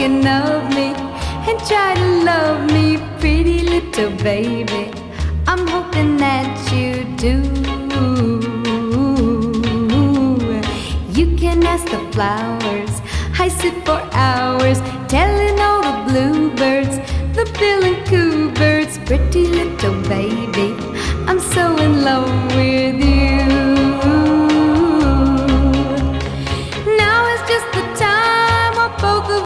thinking of me and try to love me, pretty little baby. I'm hoping that you do. You can ask the flowers, I sit for hours telling all the bluebirds, the bill and coo birds, pretty little baby, I'm so in love with you. Now it's just the time of both of